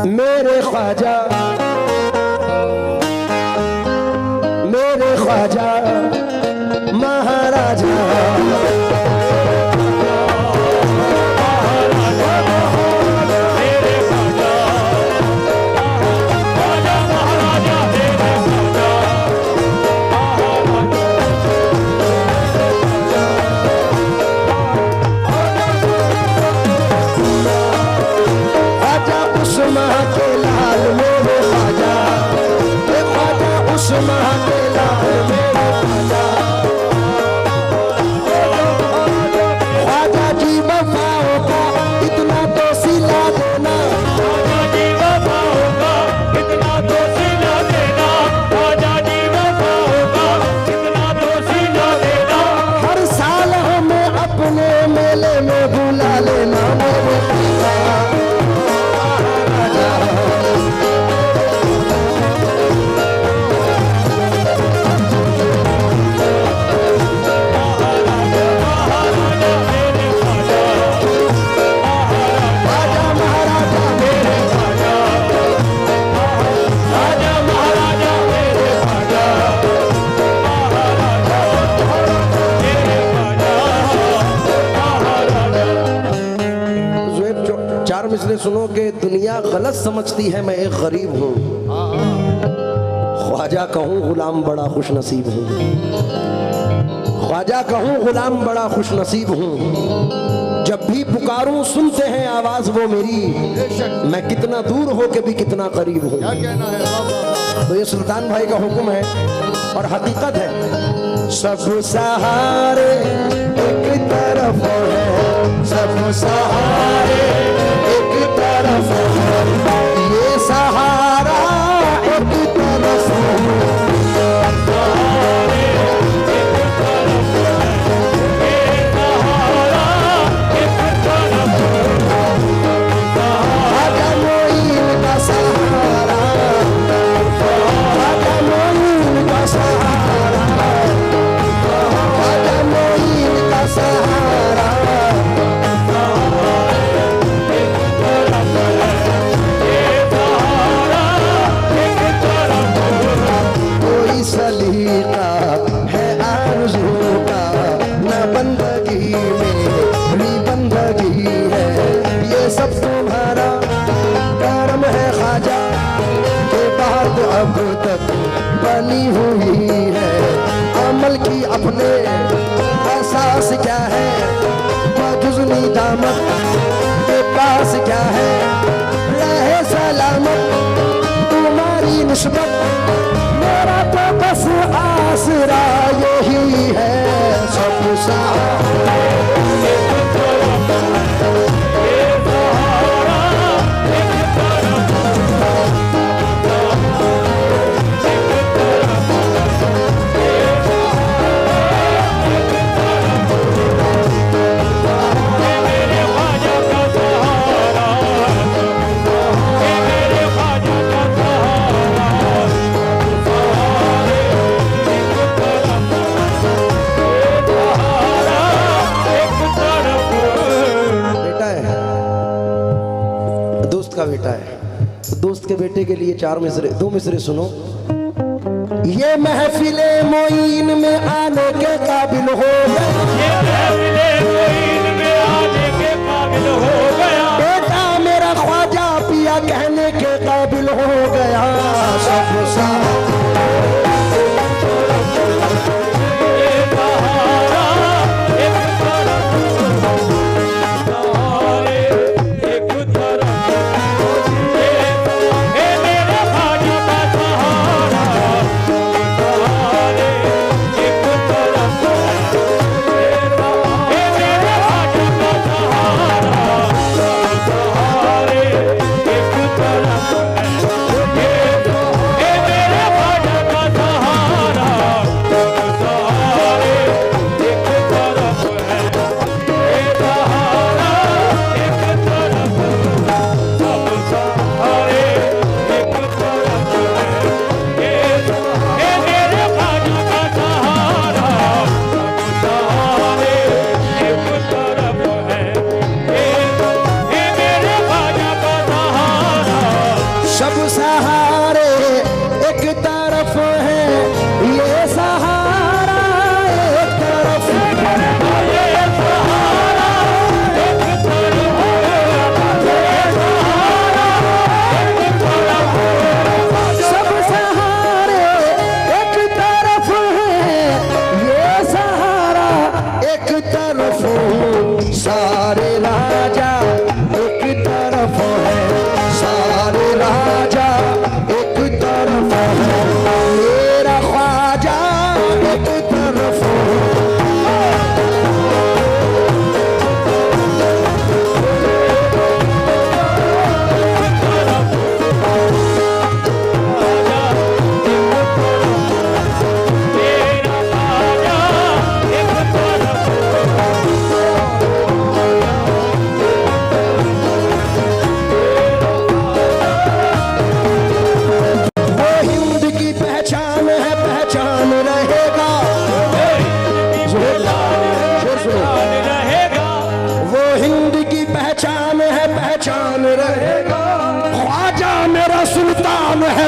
मेरे ख्वाजा महाराजा सुनो कि दुनिया गलत समझती है मैं एक गरीब हूँ, ख्वाजा कहूँ गुलाम बड़ा खुश नसीब हूँ, ख्वाजा कहूँ गुलाम बड़ा खुश नसीब हूँ। जब भी पुकारूं सुनते हैं आवाज वो मेरी, मैं कितना दूर हो के भी कितना करीब हूँ। तो ये सुल्तान भाई का हुक्म है और हकीकत है। सब सहारे एक तरफ है, सब सहारे एक तरफ है, ये सहारा एक तरफ है, अब तक बनी हुई है। अमल की अपने एहसास क्या है, जुज़्नी दामत के पास क्या है, रहे सलामत तुम्हारी निस्बत, मेरा तो बस आसरा यही है। सब सहारा बेटा है। दोस्त के बेटे के लिए चार मिसरे, दो मिसरे सुनो। ये महफिले मोइन में आने के काबिल हो गया, ये महफिले मोइन में आने के काबिल हो गया, बेटा मेरा ख्वाजा पिया कहने के काबिल हो गया। सब सब सहारे एक तरफ है, ये सहारा एक तरफ, ये सहारा एक तरफ, ये सहारा एक तरफ, सब सहारे एक तरफ है, ये सहारा एक तरफ, सारे राजा एक तरफ है, सारे राजा एक तरफ है, मेरा ख्वाजा एक तरफ है,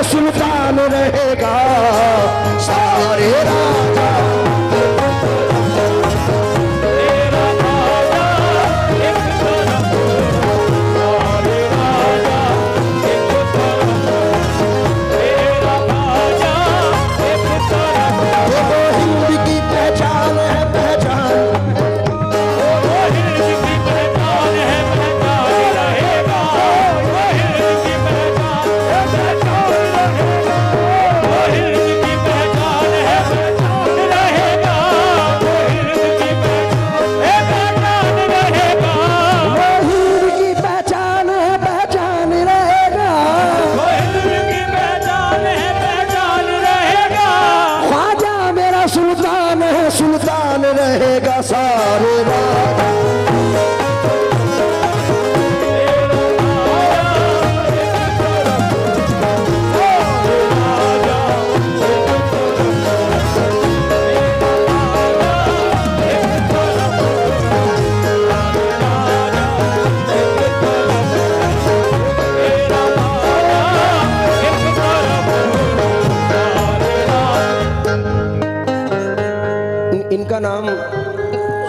सुल्तान रहेगा, सारे राजा तेरा राजा एक तरफ, सारे राजा एक तरफ, तेरा राजा एक तरफ, वो हिंद की पहचान है, पहचान, वो हिंद की पहचान है, पहचान रहेगा, वो हिंद की पहचान है, पहचान सुल्तान रहेगा, सारे राजा इनका नाम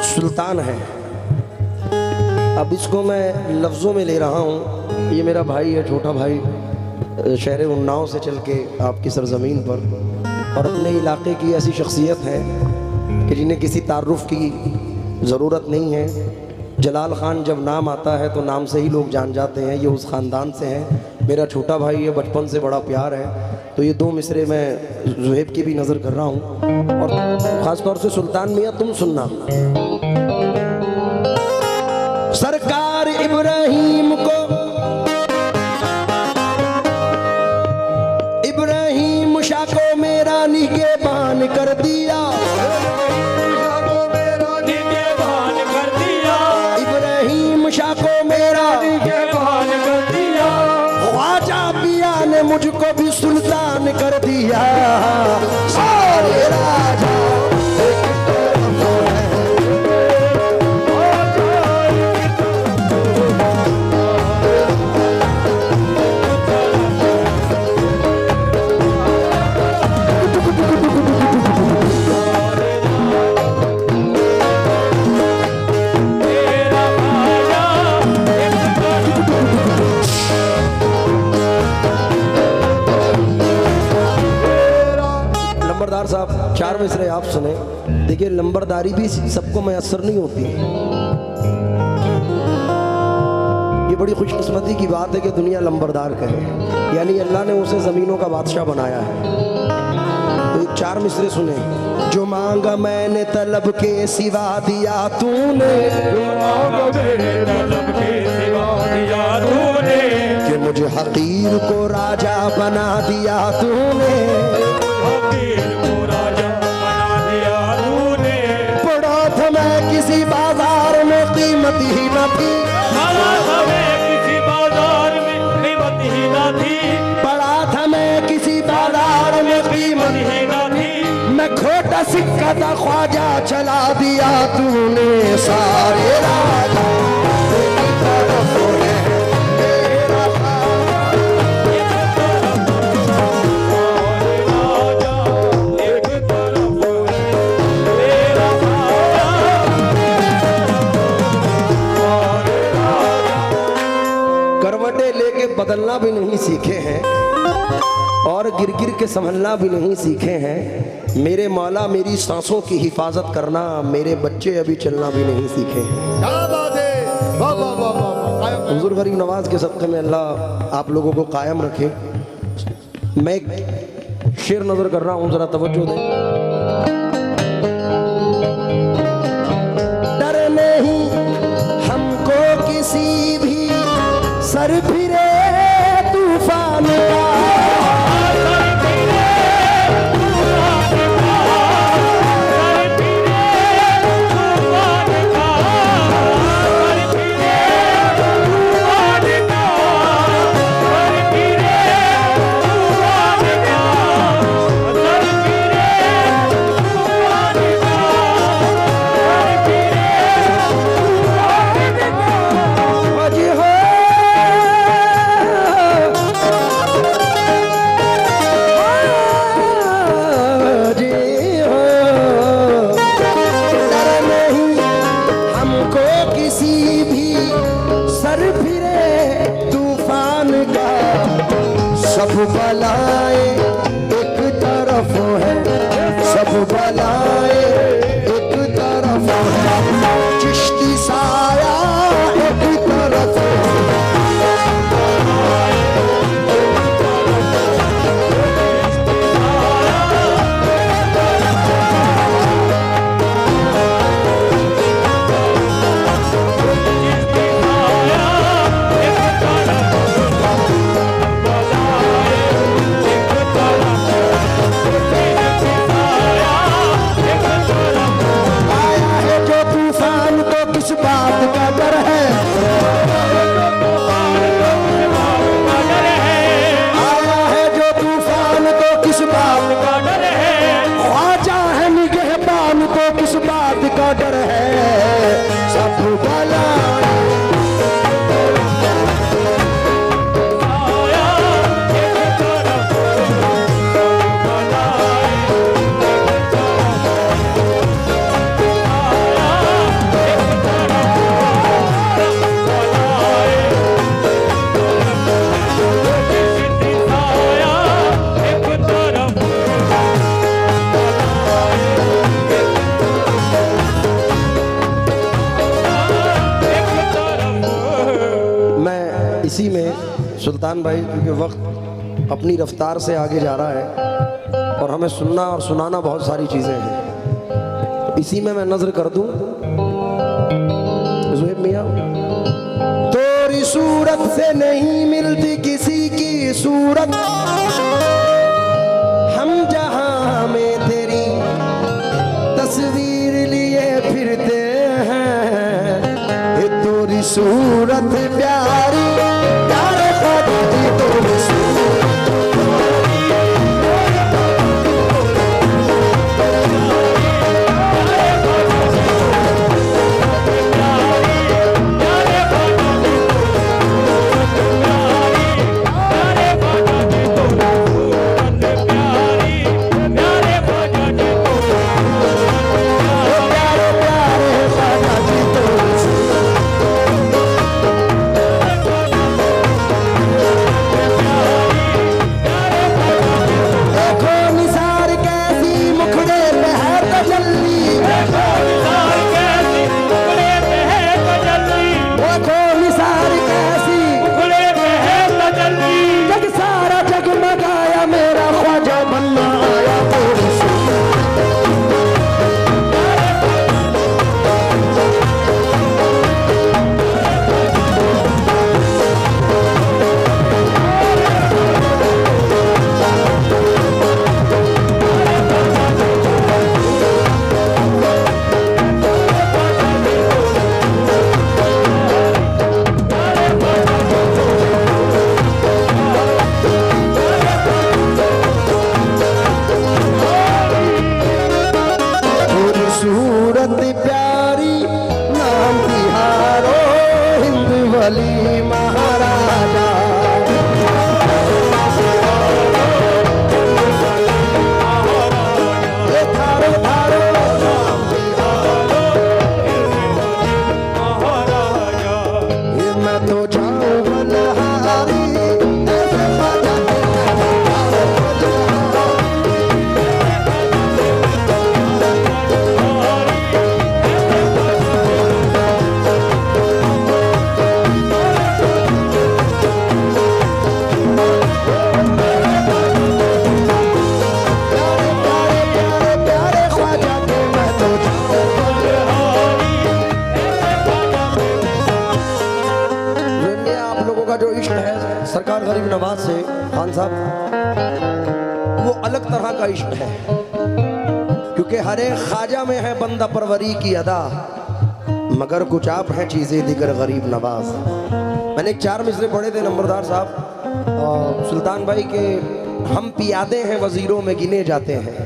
सुल्तान है। अब इसको मैं लफ्ज़ों में ले रहा हूँ। ये मेरा भाई है, छोटा भाई, शहर उन्नाव से चल के आपकी सरज़मीन पर, और अपने इलाके की ऐसी शख्सियत है कि जिन्हें किसी तारुफ़ की ज़रूरत नहीं है। जलाल ख़ान जब नाम आता है तो नाम से ही लोग जान जाते हैं, ये उस ख़ानदान से हैं। मेरा छोटा भाई है, बचपन से बड़ा प्यार है। तो ये दो मिसरे मैं ज़ुहैब की भी नज़र कर रहा हूँ, और ख़ास तौर से सुल्तान मियाँ तुम सुनना। सरकार इब्राहीम को, इब्राहीम शाह को मेरा निगहबान कर दिया, इब्राहीम शाह को मेरा निगहबान कर दिया, ख्वाजा पिया ने मुझको भी सुल्तान कर दिया, सारे राजा साहब, 4 मिसरे आप सुने। देखिए, लंबरदारी भी सबको मैसर नहीं होती। ये बड़ी खुशकिस्मती की बात है कि दुनिया लंबरदार कहे, यानी अल्लाह ने उसे ज़मीनों का बादशाह बनाया है। तो 4 मिसरे सुने। जो मांगा मैंने तलब के सिवा दिया तूने, जो मांगा मैंने तलब के सिवा दिया तूने, कि मुझे हकीर को राजा बना दिया तूने, किसी बाजार में कीमत ही न थी, किसी बाजार में कीमत ही न थी, पड़ा था मैं किसी बाजार में कीमत ही न थी, मैं खोटा सिक्का था ख्वाजा चला दिया तूने, सारे राजा तेरी तरफ है, मेरा बदलना भी नहीं सीखे हैं और गिर गिर के संभलना भी नहीं सीखे हैं। मेरे मौला मेरी सांसों की हिफाजत करना, मेरे बच्चे अभी चलना भी नहीं सीखे हैं। क्या बात है, वाह वाह वाह वाह। हुजूर गरीब नवाज के सदक़े में अल्लाह आप लोगों को कायम रखे। मैं एक शेर नजर कर रहा हूँ, जरा तवज्जो दें। डर नहीं हमको किसी भी सर फिरे तूफान का, सब बलाए एक तरफ है, सब बलाए एक तरफ है, चिश्ती साया एक तरफ है। डर है सब बलाए इसी में सुल्तान भाई, क्योंकि वक्त अपनी रफ्तार से आगे जा रहा है और हमें सुनना और सुनाना बहुत सारी चीज़ें हैं, तो इसी में मैं नजर कर दूं। ज़ुहैब मियां, तोरी सूरत से नहीं मिलती किसी की सूरत, हम जहां में तेरी तस्वीर लिए फिरते हैं, ये तोरी सूरत प्यारी नवाज से खान साहब वो अलग तरह का इश्क है, क्योंकि हर एक ख्वाजा में है बंदा परवरी की अदा, मगर कुछ आप हैं चीज़ें दिगर गरीब नवाज। मैंने एक 4 मिसरे पढ़े थे नंबरदार साहब, सुल्तान भाई के हम पियादे हैं वजीरों में गिने जाते हैं,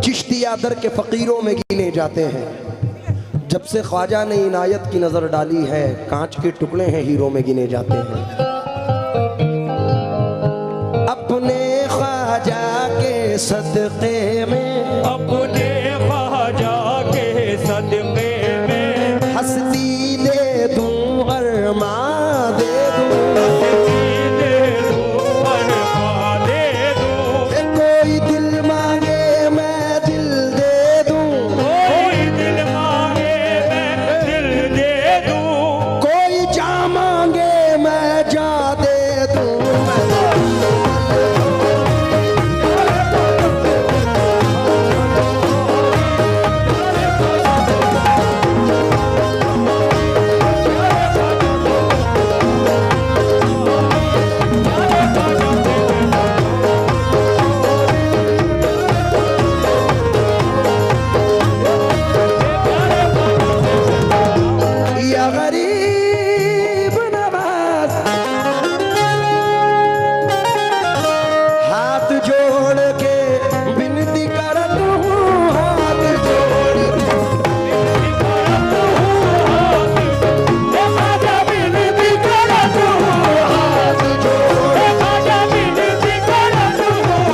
चिश्तिया दर के फ़कीरों में गिने जाते हैं, जब से ख्वाजा ने इनायत की नज़र डाली है कांच के टुकड़े हैं हीरों में गिने जाते हैं। अपने ख्वाजा के सदक़े में, अपने ख्वाजा के सदक़े में हस्ती दे दूं अरमा दे दूं, दे दूं अरमा दे दूं, कोई दिल मांगे मैं दिल दे दूं, कोई दिल मांगे मैं दिल दे दूं, कोई जा मांगे मैं जा दे दूं। या गरीब नवाज हाथ जोड़ के विनती करत हूँ, हाथ जोड़ के ख्वाजा विनती करत हूँ, हाथ जोड़, ख्वाजा विनती करत हूँ,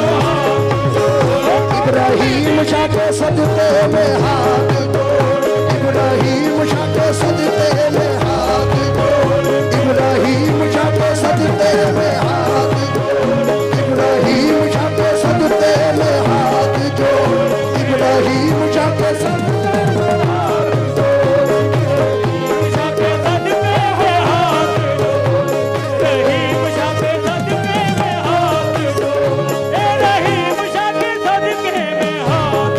इब्राहिम शाह के सदक़े में हाथ जोड़, इब्राहिम शाह के सदक़े में हाथ जोड़, इब्राहिम शाह के सदक़े में हाथ जोड़, इब्राहिम शाह के सदक़े में हाथ जोड़, इब्राहिम शाह के सदक़े में हाथ शाह के सदक़े में हाथ रहीम शाह के सदक़े में हाथ रहीम शाह के सदक़े में हाथ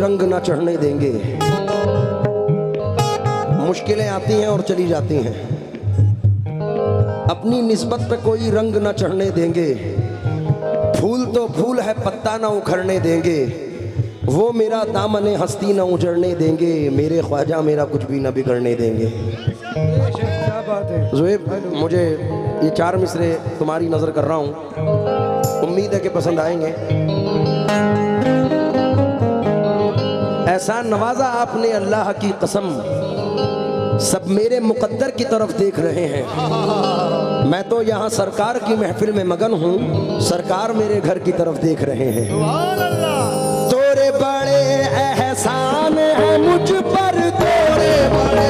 रंग ना चढ़ने देंगे। मुश्किलें आती हैं और चली जाती हैं, अपनी निस्बत पे कोई रंग ना चढ़ने देंगे। फूल तो फूल है, पत्ता ना उखड़ने देंगे। वो मेरा दामने हस्ती ना उजड़ने देंगे। मेरे ख्वाजा मेरा कुछ भी ना बिगड़ने देंगे। ज़ुएब, मुझे ये 4 मिसरे तुम्हारी नज़र कर रहा हूँ, उम्मीद है कि पसंद आएंगे। एहसान नवाजा आपने अल्लाह की कसम, सब मेरे मुकद्दर की तरफ देख रहे हैं। मैं तो यहाँ सरकार की महफिल में मगन हूँ, सरकार मेरे घर की तरफ देख रहे हैं। तोरे बड़े एहसान है मुझ पर, तोरे बड़े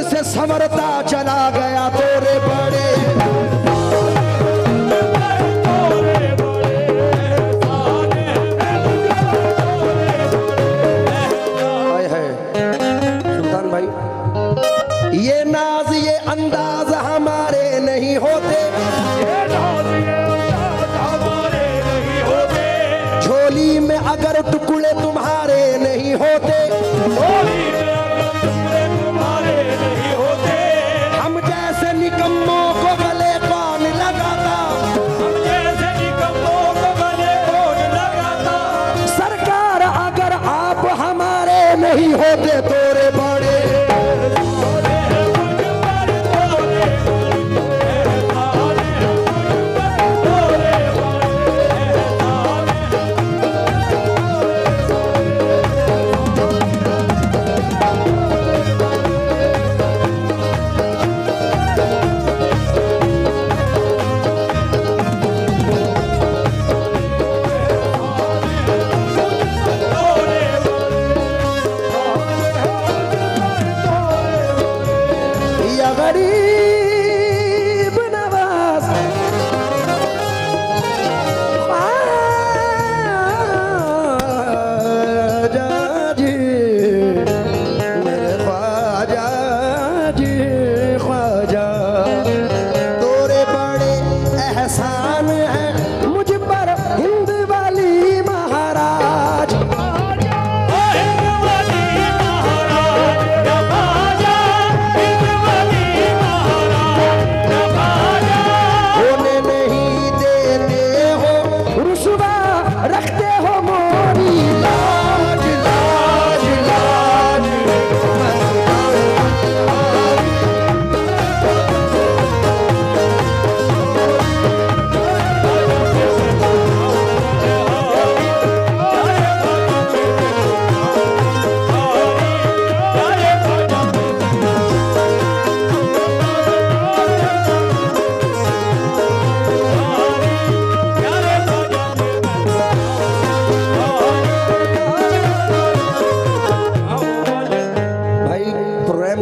से संवरता चला गया। तोरे बड़े सुल्तान भाई, ये नाज ये अंदाज हमारे नहीं होते, झोली में अगर टुकड़े तुम्हारे नहीं होते, निकम्मों को गले कौन लगाता, हम जैसे निकम्मों को गले कौन लगाता। सरकार अगर आप हमारे नहीं होते, तोरे बड़े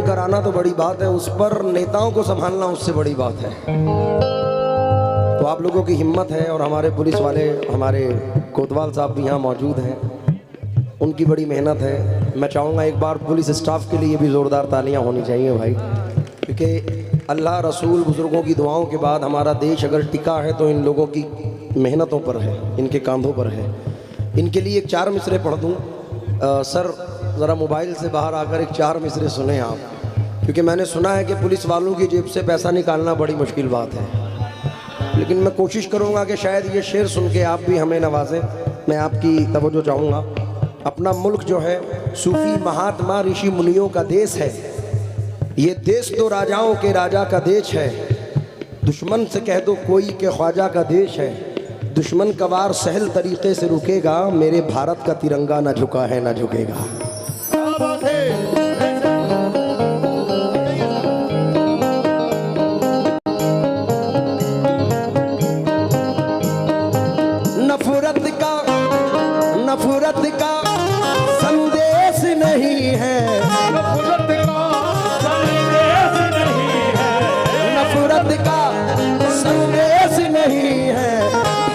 कराना तो बड़ी बात है, उस पर नेताओं को संभालना उससे बड़ी बात है। तो आप लोगों की हिम्मत है और हमारे पुलिस वाले, हमारे कोतवाल साहब भी यहाँ मौजूद हैं, उनकी बड़ी मेहनत है। मैं चाहूँगा एक बार पुलिस स्टाफ के लिए भी ज़ोरदार तालियाँ होनी चाहिए भाई, क्योंकि अल्लाह रसूल बुज़ुर्गों की दुआओं के बाद हमारा देश अगर टिका है तो इन लोगों की मेहनतों पर है, इनके कंधों पर है। इनके लिए एक 4 मिसरे पढ़ दूँ। सर ज़रा मोबाइल से बाहर आकर एक 4 मिसरे सुने आप, क्योंकि मैंने सुना है कि पुलिस वालों की जेब से पैसा निकालना बड़ी मुश्किल बात है, लेकिन मैं कोशिश करूंगा कि शायद ये शेर सुन के आप भी हमें नवाजें। मैं आपकी तवज्जो चाहूँगा। अपना मुल्क जो है सूफी महात्मा ऋषि मुनियों का देश है, ये देश तो राजाओं के राजा का देश है। दुश्मन से कह दो कोई के ख्वाजा का देश है, दुश्मन का वार सहल तरीके से रुकेगा, मेरे भारत का तिरंगा ना झुका है ना झुकेगा। क्या बात है। नफरत का संदेश नहीं है, नफरत का संदेश नहीं है, नफरत का संदेश नहीं है,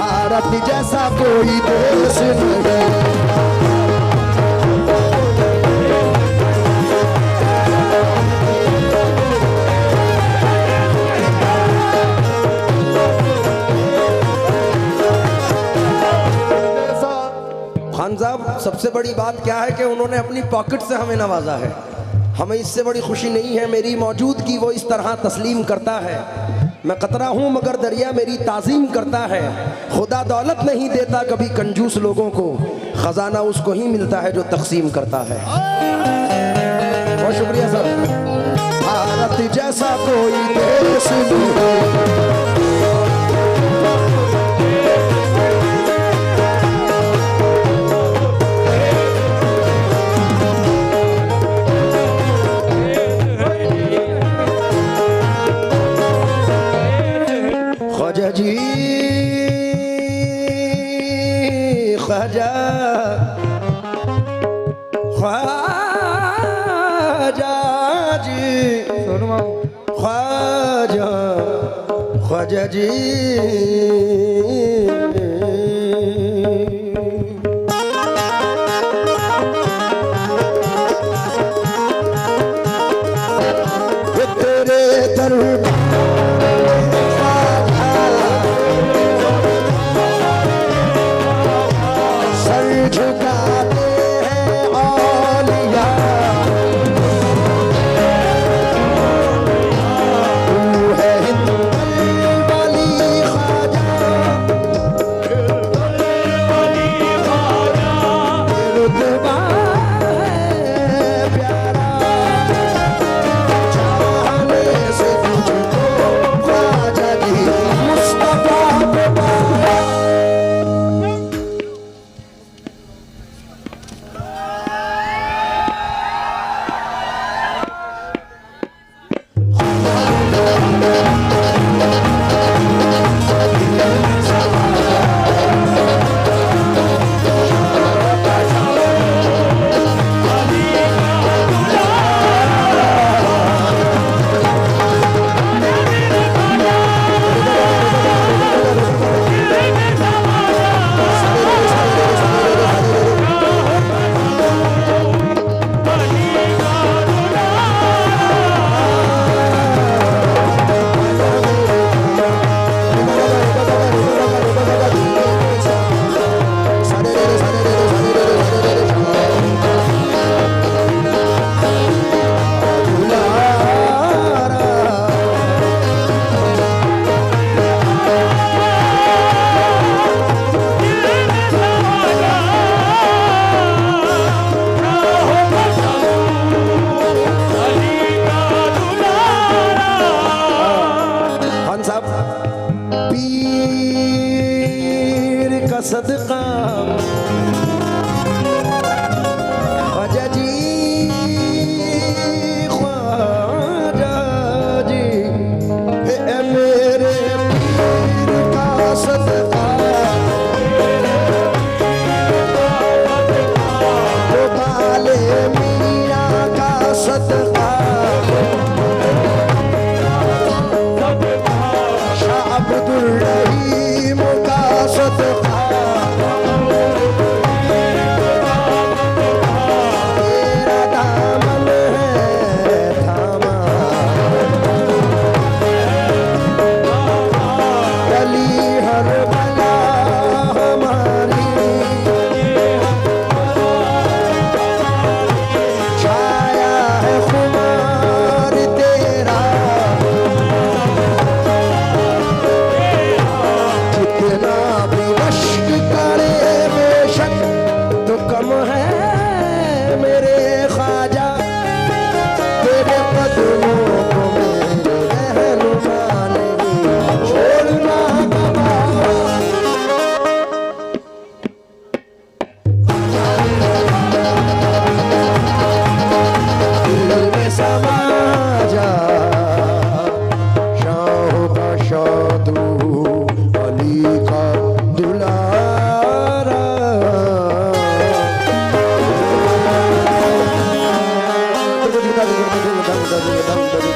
भारत जैसा कोई देश नहीं है। खान साहब, सबसे बड़ी बात क्या है कि उन्होंने अपनी पॉकेट से हमें नवाजा है। हमें इससे बड़ी खुशी नहीं है मेरी मौजूदगी, वो इस तरह तस्लीम करता है। मैं कतरा हूँ मगर दरिया मेरी ताज़ीम करता है। खुदा दौलत नहीं देता कभी कंजूस लोगों को, खजाना उसको ही मिलता है जो तकसीम करता है। बहुत शुक्रिया सर। भारत जैसा कोई देश नहीं। ख्वाजा जी, ख्वाजा ख्वाजा जी, ख्वाजा ख्वाजा जी, तेरे दरबार झुकाते हैं औलिया, तू है हिंदुल वाली ख्वाजा, रुतबा है प्यारा, चाहने से तुझको ख्वाजा जी मुस्तफा पे पाया। पीर का सदका ख्वाजा जी, ख्वाजा जी, ए मेरे पीर का सदका, वो काले मियां का सदका, शाह अब्दुल रहीम का सदका, दम दम